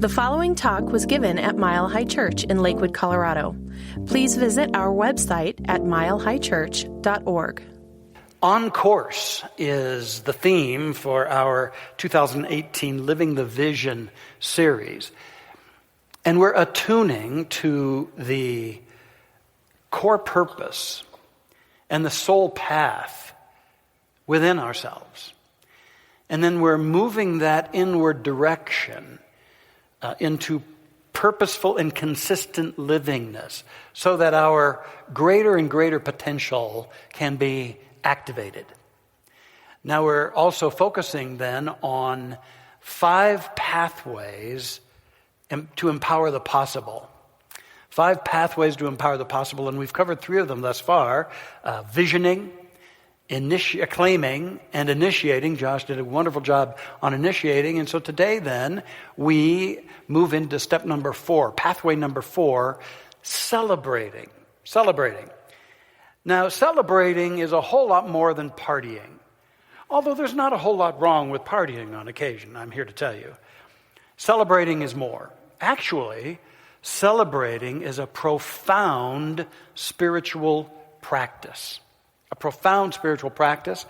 The following talk was given at Mile High Church in Lakewood, Colorado. Please visit our website at milehighchurch.org. On course is the theme for our 2018 Living the Vision series. And we're attuning to the core purpose and the soul path within ourselves. And then we're moving that inward direction into purposeful and consistent livingness so that our greater and greater potential can be activated. Now we're also focusing then on 5 pathways to empower the possible. 5 pathways to empower the possible, and we've covered 3 of them thus far. Visioning, claiming, and initiating. Josh did a wonderful job on initiating. And so today then, we move into step number 4, pathway number 4, celebrating. Celebrating. Now, celebrating is a whole lot more than partying. Although there's not a whole lot wrong with partying on occasion, I'm here to tell you. Celebrating is more. Actually, celebrating is a profound spiritual practice. A profound spiritual practice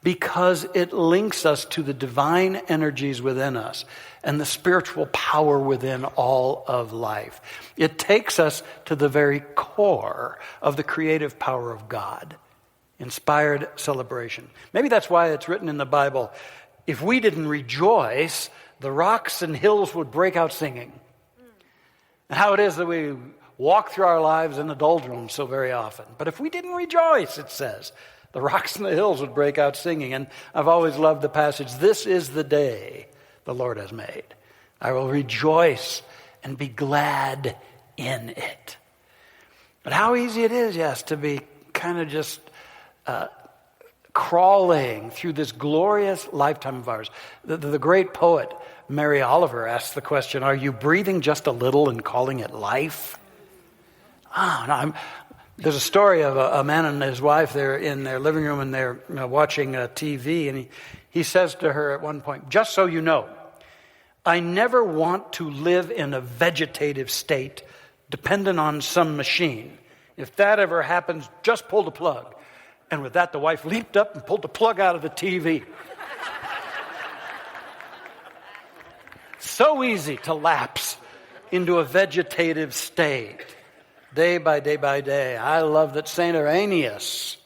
because it links us to the divine energies within us and the spiritual power within all of life. It takes us to the very core of the creative power of God. Inspired celebration. Maybe that's why it's written in the Bible, if we didn't rejoice, the rocks and hills would break out singing. And how it is that we walk through our lives in the doldrums so very often. But if we didn't rejoice, it says, the rocks and the hills would break out singing. And I've always loved the passage, this is the day the Lord has made. I will rejoice and be glad in it. But how easy it is, yes, to be kind of just crawling through this glorious lifetime of ours. The great poet, Mary Oliver, asked the question, are you breathing just a little and calling it life? There's a story of a man and his wife. They're in their living room and they're watching TV. And he says to her at one point, just so you know, I never want to live in a vegetative state dependent on some machine. If that ever happens, just pull the plug. And with that, the wife leaped up and pulled the plug out of the TV. So easy to lapse into a vegetative state. Day by day by day. I love that St. Irenaeus,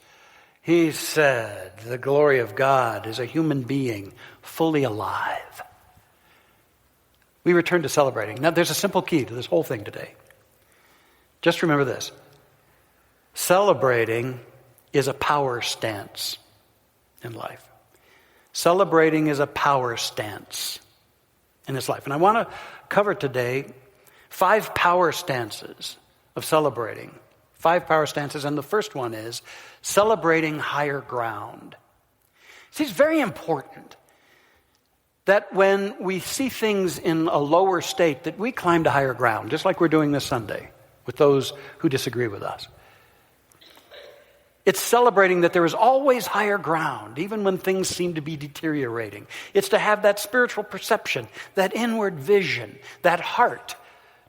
he said, the glory of God is a human being fully alive. We return to celebrating. Now, there's a simple key to this whole thing today. Just remember this. Celebrating is a power stance in life. Celebrating is a power stance in this life. And I want to cover today 5 power stances of celebrating. 5 power stances, and the first one is celebrating higher ground. See, it's very important that when we see things in a lower state, that we climb to higher ground, just like we're doing this Sunday with those who disagree with us. It's celebrating that there is always higher ground, even when things seem to be deteriorating. It's to have that spiritual perception, that inward vision, that heart,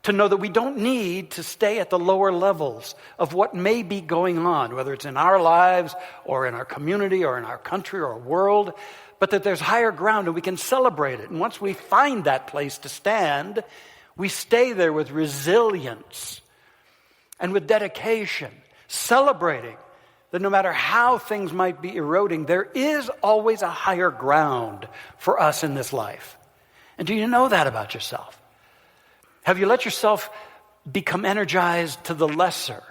to know that we don't need to stay at the lower levels of what may be going on, whether it's in our lives or in our community or in our country or world, but that there's higher ground and we can celebrate it. And once we find that place to stand, we stay there with resilience and with dedication, celebrating that no matter how things might be eroding, there is always a higher ground for us in this life. And do you know that about yourself? Have you let yourself become energized to the lesser?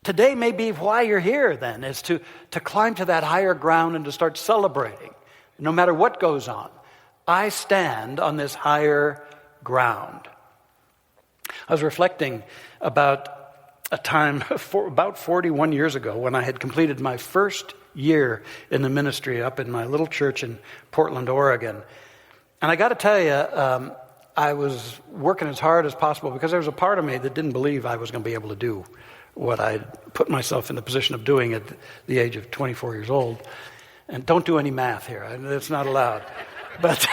Today may be why you're here then, is to climb to that higher ground and to start celebrating. No matter what goes on, I stand on this higher ground. I was reflecting about a time about 41 years ago when I had completed my first year in the ministry up in my little church in Portland, Oregon. And I got to tell you, I was working as hard as possible because there was a part of me that didn't believe I was going to be able to do what I'd put myself in the position of doing at the age of 24 years old. And don't do any math here. It's not allowed. But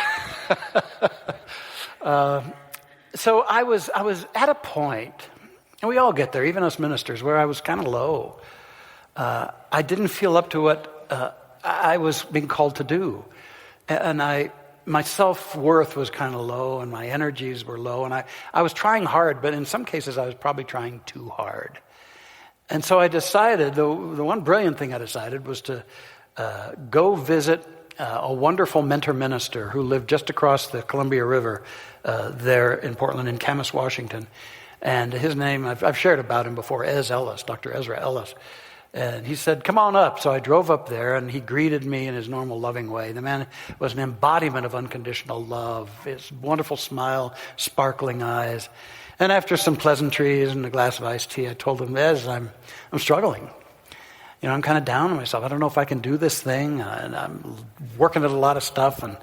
So I was at a point, and we all get there, even us ministers, where I was kind of low. I didn't feel up to what I was being called to do. And my self-worth was kind of low, and my energies were low, and I was trying hard, but in some cases I was probably trying too hard. And so I decided, the one brilliant thing I decided was to go visit a wonderful mentor minister who lived just across the Columbia River there in Portland, in Camas, Washington. And his name, I've shared about him before, Dr. Ezra Ellis. And he said, come on up. So I drove up there, and he greeted me in his normal loving way. The man was an embodiment of unconditional love, his wonderful smile, sparkling eyes. And after some pleasantries and a glass of iced tea, I told him, Ez, I'm struggling. You know, I'm kind of down on myself. I don't know if I can do this thing. And I'm working at a lot of stuff, and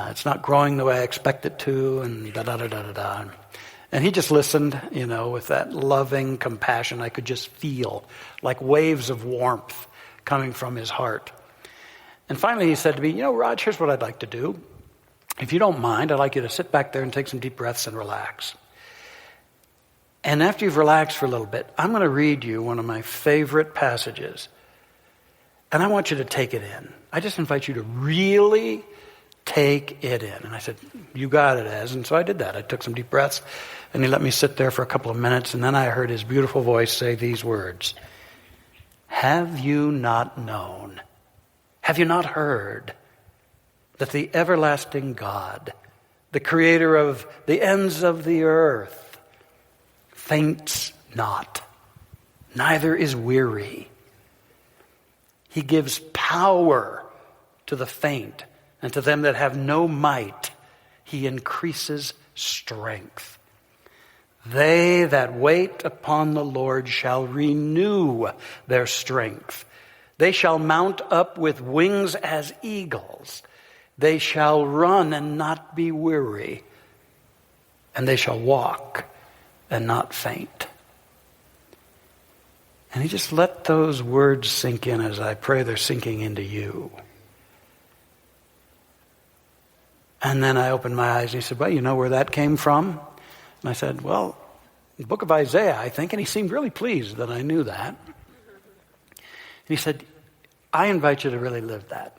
it's not growing the way I expect it to, and da-da-da-da-da-da. And he just listened, you know, with that loving compassion I could just feel, like waves of warmth coming from his heart. And finally he said to me, you know, Raj, here's what I'd like to do. If you don't mind, I'd like you to sit back there and take some deep breaths and relax. And after you've relaxed for a little bit, I'm going to read you one of my favorite passages. And I want you to take it in. I just invite you to really take it in. And I said, you got it, Ez. And so I did that. I took some deep breaths, and he let me sit there for a couple of minutes, and then I heard his beautiful voice say these words: have you not known, have you not heard, that the everlasting God, the creator of the ends of the earth, faints not, neither is weary. He gives power to the faint, and to them that have no might, he increases strength. They that wait upon the Lord shall renew their strength. They shall mount up with wings as eagles. They shall run and not be weary. And they shall walk and not faint. And he just let those words sink in, as I pray they're sinking into you. And then I opened my eyes, and he said, well, you know where that came from? And I said, well, the book of Isaiah, I think. And he seemed really pleased that I knew that. And he said, I invite you to really live that.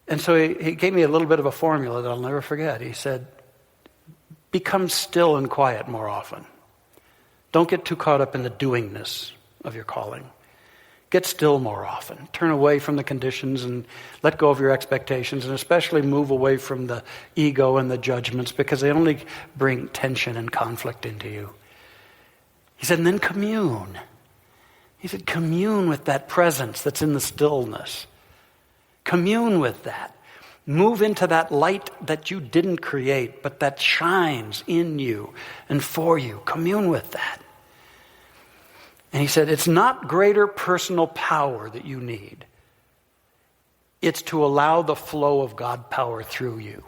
And so he gave me a little bit of a formula that I'll never forget. He said, become still and quiet more often. Don't get too caught up in the doingness of your calling. Get still more often. Turn away from the conditions and let go of your expectations, and especially move away from the ego and the judgments, because they only bring tension and conflict into you. He said, and then commune. He said, commune with that presence that's in the stillness. Commune with that. Move into that light that you didn't create, but that shines in you and for you. Commune with that. And he said, it's not greater personal power that you need. It's to allow the flow of God power through you.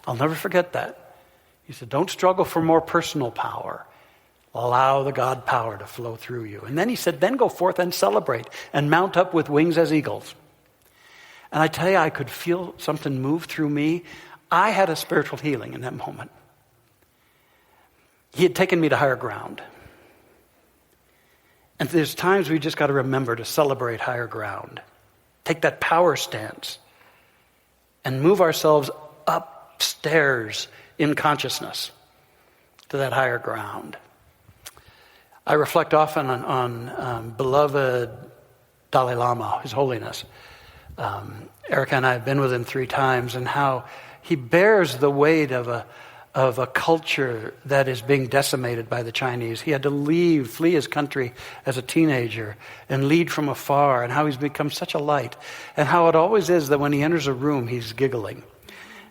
I'll never forget that. He said, don't struggle for more personal power. Allow the God power to flow through you. And then he said, then go forth and celebrate and mount up with wings as eagles. And I tell you, I could feel something move through me. I had a spiritual healing in that moment. He had taken me to higher ground. And there's times we just got to remember to celebrate higher ground. Take that power stance and move ourselves upstairs in consciousness to that higher ground. I reflect often on beloved Dalai Lama, His Holiness. Erica and I have been with him 3 times, and how he bears the weight of a culture that is being decimated by the Chinese. He had to flee his country as a teenager and lead from afar, and how he's become such a light, and how it always is that when he enters a room, he's giggling.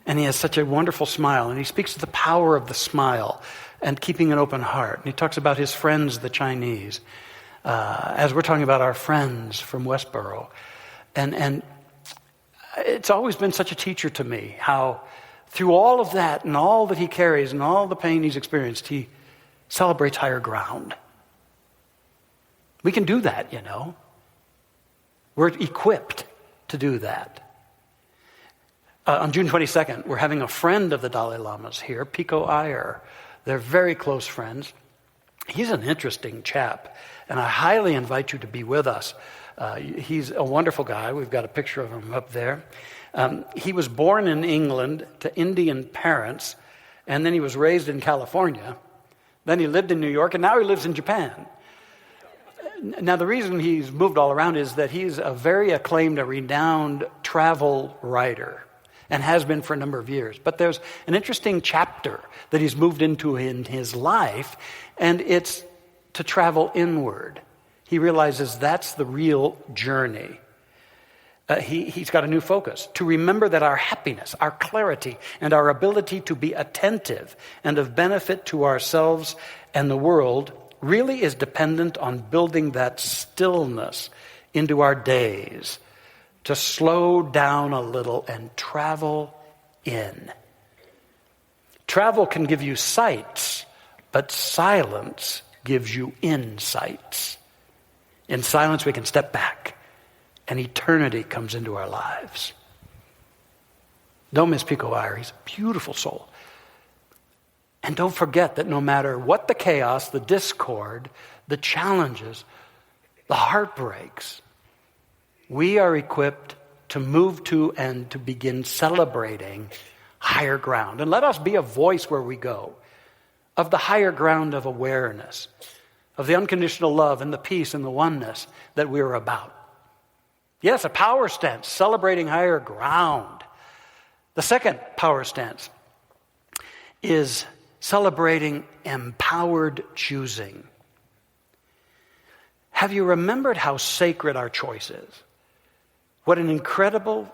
And he has such a wonderful smile, and he speaks of the power of the smile and keeping an open heart. And he talks about his friends, the Chinese, as we're talking about our friends from Westboro. And it's always been such a teacher to me, how through all of that and all that he carries and all the pain he's experienced, he celebrates higher ground. We can do that, you know. We're equipped to do that. On June 22nd, we're having a friend of the Dalai Lama's here, Pico Iyer. They're very close friends. He's an interesting chap, and I highly invite you to be with us. He's a wonderful guy. We've got a picture of him up there. He was born in England to Indian parents, and then he was raised in California. Then he lived in New York, and now he lives in Japan. Now, the reason he's moved all around is that he's a very acclaimed, a renowned travel writer, and has been for a number of years. But there's an interesting chapter that he's moved into in his life, and it's to travel inward. He realizes that's the real journey. He's got a new focus, to remember that our happiness, our clarity, and our ability to be attentive and of benefit to ourselves and the world really is dependent on building that stillness into our days, to slow down a little and travel in. Travel can give you sights, but silence gives you insights. In silence, we can step back, and eternity comes into our lives. Don't miss Pico Iyer. He's a beautiful soul. And don't forget that no matter what the chaos, the discord, the challenges, the heartbreaks, we are equipped to move to and to begin celebrating higher ground. And let us be a voice where we go of the higher ground of awareness, of the unconditional love and the peace and the oneness that we are about. Yes, a power stance, celebrating higher ground. The second power stance is celebrating empowered choosing. Have you remembered how sacred our choice is? What an incredible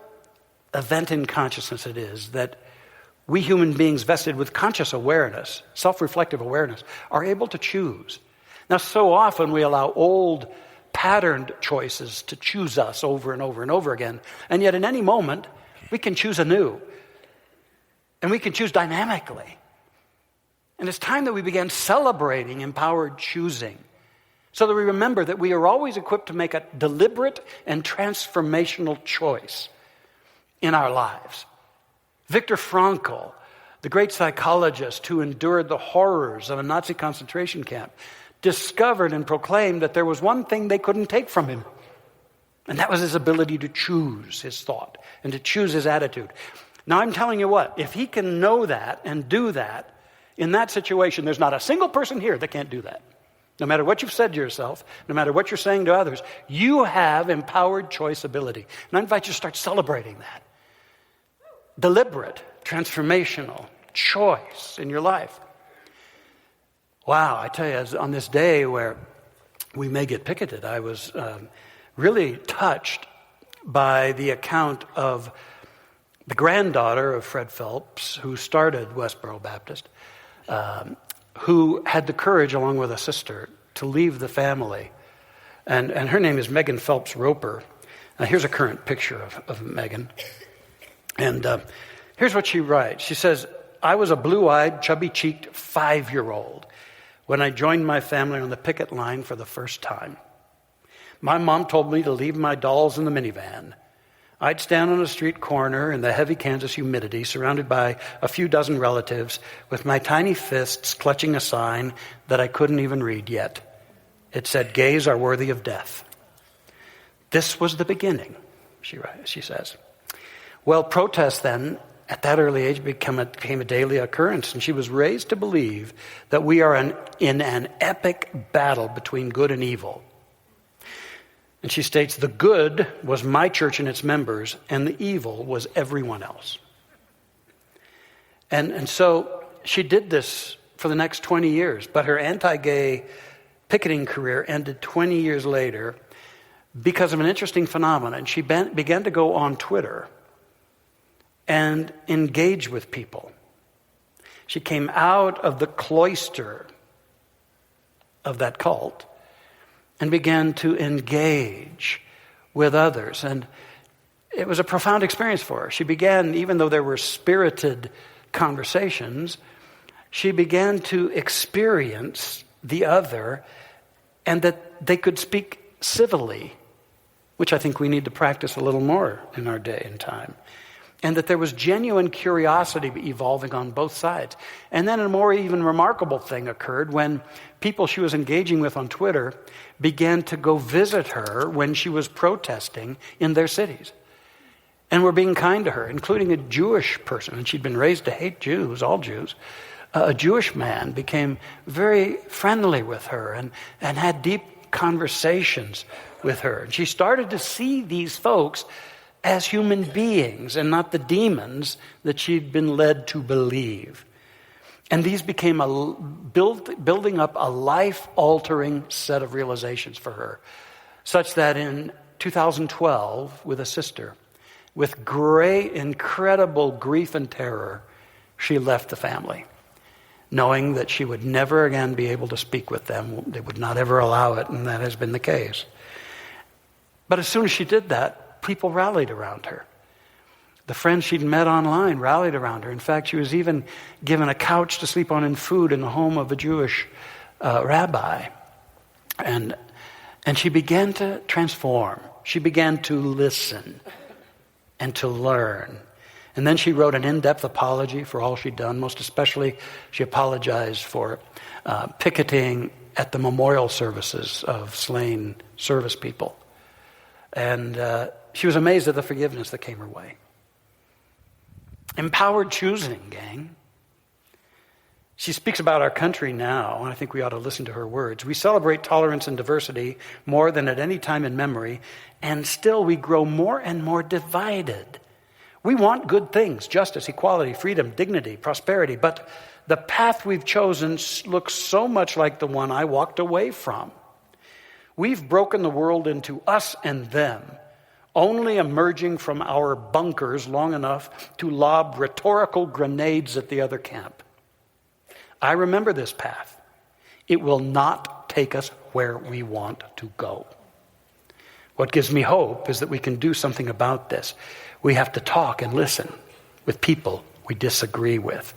event in consciousness it is that we human beings vested with conscious awareness, self-reflective awareness, are able to choose. Now, so often we allow old patterned choices to choose us over and over and over again. And yet in any moment, we can choose anew. And we can choose dynamically. And it's time that we began celebrating empowered choosing, so that we remember that we are always equipped to make a deliberate and transformational choice in our lives. Viktor Frankl, the great psychologist who endured the horrors of a Nazi concentration camp, discovered and proclaimed that there was one thing they couldn't take from him, and that was his ability to choose his thought and to choose his attitude. Now, I'm telling you what, if he can know that and do that in that situation, there's not a single person here that can't do that. No matter what you've said to yourself, no matter what you're saying to others, you have empowered choice ability. And I invite you to start celebrating that. Deliberate, transformational choice in your life. Wow, I tell you, on this day where we may get picketed, I was really touched by the account of the granddaughter of Fred Phelps, who started Westboro Baptist, who had the courage, along with a sister, to leave the family. And her name is Megan Phelps Roper. Now, here's a current picture of Megan. And here's what she writes. She says, "I was a blue-eyed, chubby-cheeked 5-year-old when I joined my family on the picket line for the first time. My mom told me to leave my dolls in the minivan. I'd stand on a street corner in the heavy Kansas humidity, surrounded by a few dozen relatives, with my tiny fists clutching a sign that I couldn't even read yet. It said, 'Gays are worthy of death.' This was the beginning," she says. Well, protest then, at that early age, became a daily occurrence, and she was raised to believe that we are in an epic battle between good and evil. And she states, "The good was my church and its members, and the evil was everyone else." And so she did this for the next 20 years, but her anti-gay picketing career ended 20 years later because of an interesting phenomenon. She began to go on Twitter and engage with people. She came out of the cloister of that cult and began to engage with others. And it was a profound experience for her. She began, even though there were spirited conversations, she began to experience the other, and that they could speak civilly, which I think we need to practice a little more in our day and time. and that there was genuine curiosity evolving on both sides. And then a more even remarkable thing occurred when people she was engaging with on Twitter began to go visit her when she was protesting in their cities. And were being kind to her, including a Jewish person. And she'd been raised to hate Jews, all Jews. A Jewish man became very friendly with her and had deep conversations with her. And she started to see these folks as human beings and not the demons that she'd been led to believe. And these became building up a life-altering set of realizations for her, such that in 2012, with a sister, with great, incredible grief and terror, she left the family, knowing that she would never again be able to speak with them. They would not ever allow it, and that has been the case. But as soon as she did that, people rallied around her. The friends she'd met online rallied around her. In fact, she was even given a couch to sleep on and food in the home of a Jewish rabbi. And she began to transform. She began to listen and to learn. And then she wrote an in-depth apology for all she'd done. Most especially, she apologized for picketing at the memorial services of slain service people. And she was amazed at the forgiveness that came her way. Empowered choosing, gang. She speaks about our country now, and I think we ought to listen to her words. We celebrate tolerance and diversity more than at any time in memory, and still we grow more and more divided. We want good things, justice, equality, freedom, dignity, prosperity, but the path we've chosen looks so much like the one I walked away from. We've broken the world into us and them, only emerging from our bunkers long enough to lob rhetorical grenades at the other camp. I remember this path. It will not take us where we want to go. What gives me hope is that we can do something about this. We have to talk and listen with people we disagree with.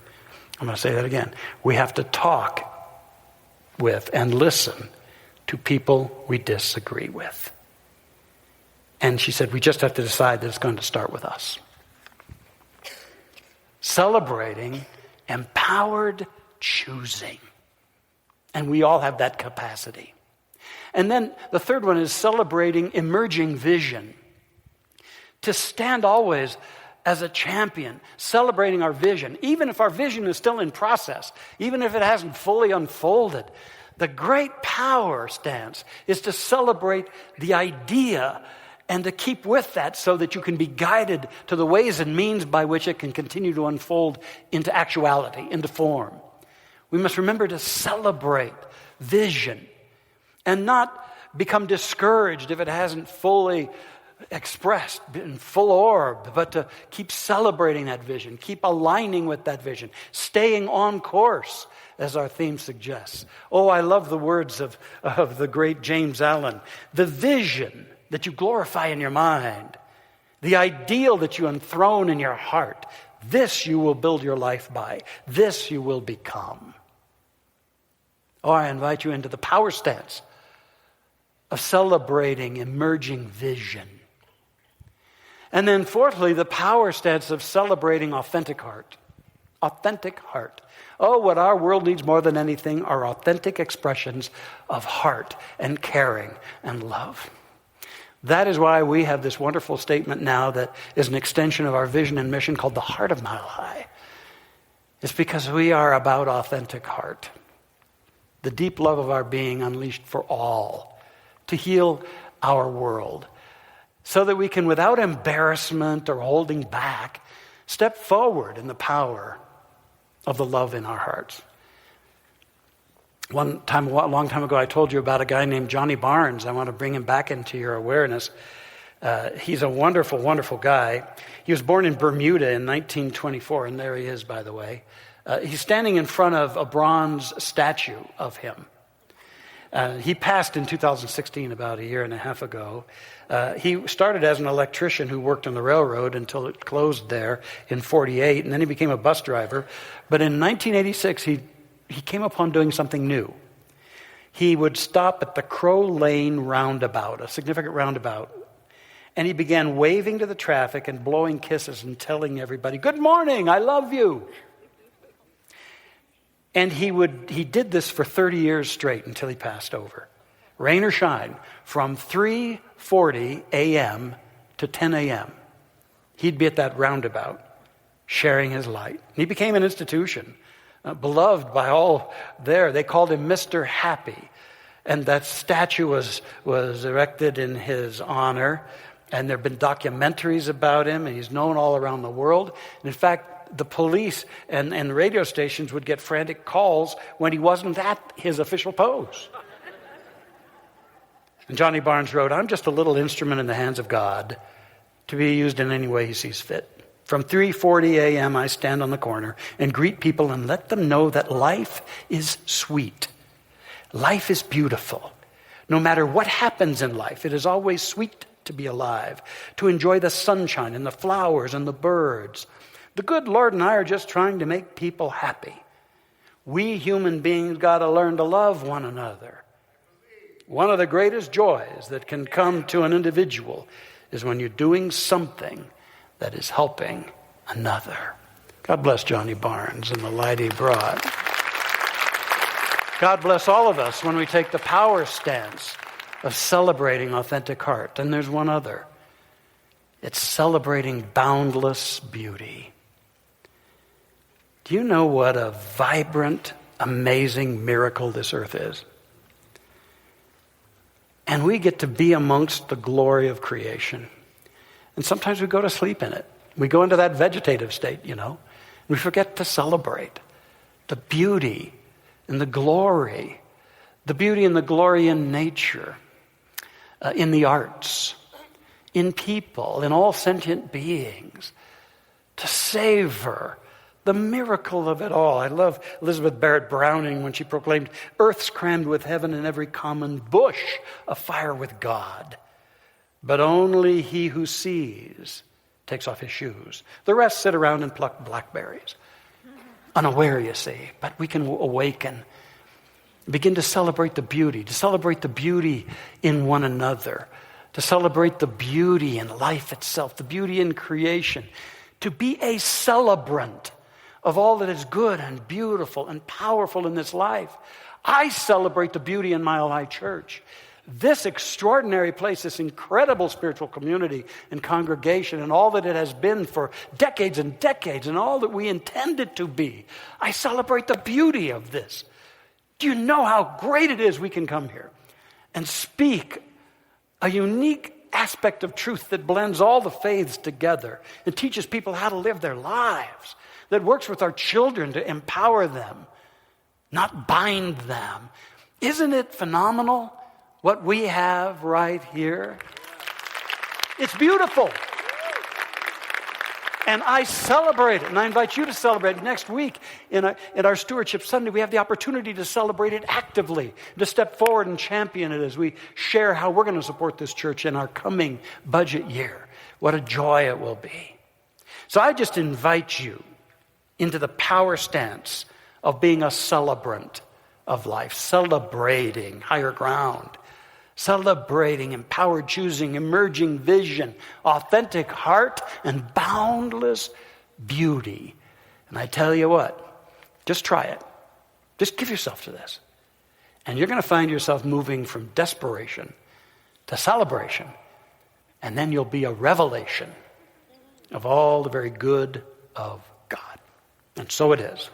I'm going to say that again. We have to talk with and listen to people we disagree with. And she said, we just have to decide that it's going to start with us. Celebrating empowered choosing. And we all have that capacity. And then the third one is celebrating emerging vision. To stand always as a champion, celebrating our vision, even if our vision is still in process, even if it hasn't fully unfolded. The great power stance is to celebrate the idea and to keep with that so that you can be guided to the ways and means by which it can continue to unfold into actuality, into form. We must remember to celebrate vision and not become discouraged if it hasn't fully expressed in full orb, but to keep celebrating that vision, keep aligning with that vision, staying on course, as our theme suggests. Oh, I love the words of the great James Allen. The vision that you glorify in your mind, the ideal that you enthrone in your heart, this you will build your life by. This you will become. Oh, I invite you into the power stance of celebrating emerging vision. And then fourthly, the power stance of celebrating authentic heart. Authentic heart. Oh, what our world needs more than anything are authentic expressions of heart and caring and love. That is why we have this wonderful statement now that is an extension of our vision and mission called the Heart of Mile High. It's because we are about authentic heart. The deep love of our being unleashed for all to heal our world so that we can, without embarrassment or holding back, step forward in the power of the love in our hearts. A long time ago, I told you about a guy named Johnny Barnes. I want to bring him back into your awareness. He's a wonderful, wonderful guy. He was born in Bermuda in 1924, and there he is, by the way. He's standing in front of a bronze statue of him. He passed in 2016, about a year and a half ago. He started as an electrician who worked on the railroad until it closed there in 1948, and then he became a bus driver. But in 1986, he came upon doing something new. He would stop at the Crow Lane roundabout, a significant roundabout, And he began waving to the traffic and blowing kisses and telling everybody, "Good morning, I love you." And he did this for 30 years straight until he passed over. Rain or shine, from 3:40 a.m. to 10 a.m. He'd be at that roundabout sharing his light. He became an institution, beloved by all there. They called him Mr. Happy. And that statue was erected in his honor. And there have been documentaries about him, and he's known all around the world. And in fact, the police and radio stations would get frantic calls when he wasn't at his official pose. And Johnny Barnes wrote, "I'm just a little instrument in the hands of God to be used in any way he sees fit. From 3:40 a.m. I stand on the corner and greet people and let them know that life is sweet. Life is beautiful. No matter what happens in life, it is always sweet to be alive, to enjoy the sunshine and the flowers and the birds. The good Lord and I are just trying to make people happy. We human beings got to learn to love one another. One of the greatest joys that can come to an individual is when you're doing something that is helping another." God bless Johnny Barnes and the light he brought. God bless all of us when we take the power stance of celebrating authentic heart. And there's one other. It's celebrating boundless beauty. Do you know what a vibrant, amazing miracle this earth is? And we get to be amongst the glory of creation. And sometimes we go to sleep in it. We go into that vegetative state, We forget to celebrate the beauty and the glory in nature, in the arts, in people, in all sentient beings, to savor the miracle of it all. I love Elizabeth Barrett Browning when she proclaimed, "Earth's crammed with heaven and every common bush afire with God. But only he who sees takes off his shoes. The rest sit around and pluck blackberries." Unaware, you see, but we can awaken. Begin to celebrate the beauty in one another, to celebrate the beauty in life itself, the beauty in creation, to be a celebrant of all that is good and beautiful and powerful in this life. I celebrate the beauty in Mile High Church. This extraordinary place, this incredible spiritual community and congregation, and all that it has been for decades and decades, and all that we intend it to be. I celebrate the beauty of this. Do you know how great it is we can come here and speak a unique aspect of truth that blends all the faiths together and teaches people how to live their lives, that works with our children to empower them, not bind them? Isn't it phenomenal what we have right here? It's beautiful. And I celebrate it, and I invite you to celebrate it. Next week, in our Stewardship Sunday, we have the opportunity to celebrate it actively, to step forward and champion it as we share how we're going to support this church in our coming budget year. What a joy it will be. So I just invite you into the power stance of being a celebrant of life, celebrating higher ground, celebrating empowered choosing, emerging vision, authentic heart, and boundless beauty. And I tell you what, just try it. Just give yourself to this. And you're going to find yourself moving from desperation to celebration. And then you'll be a revelation of all the very good of God. And so it is.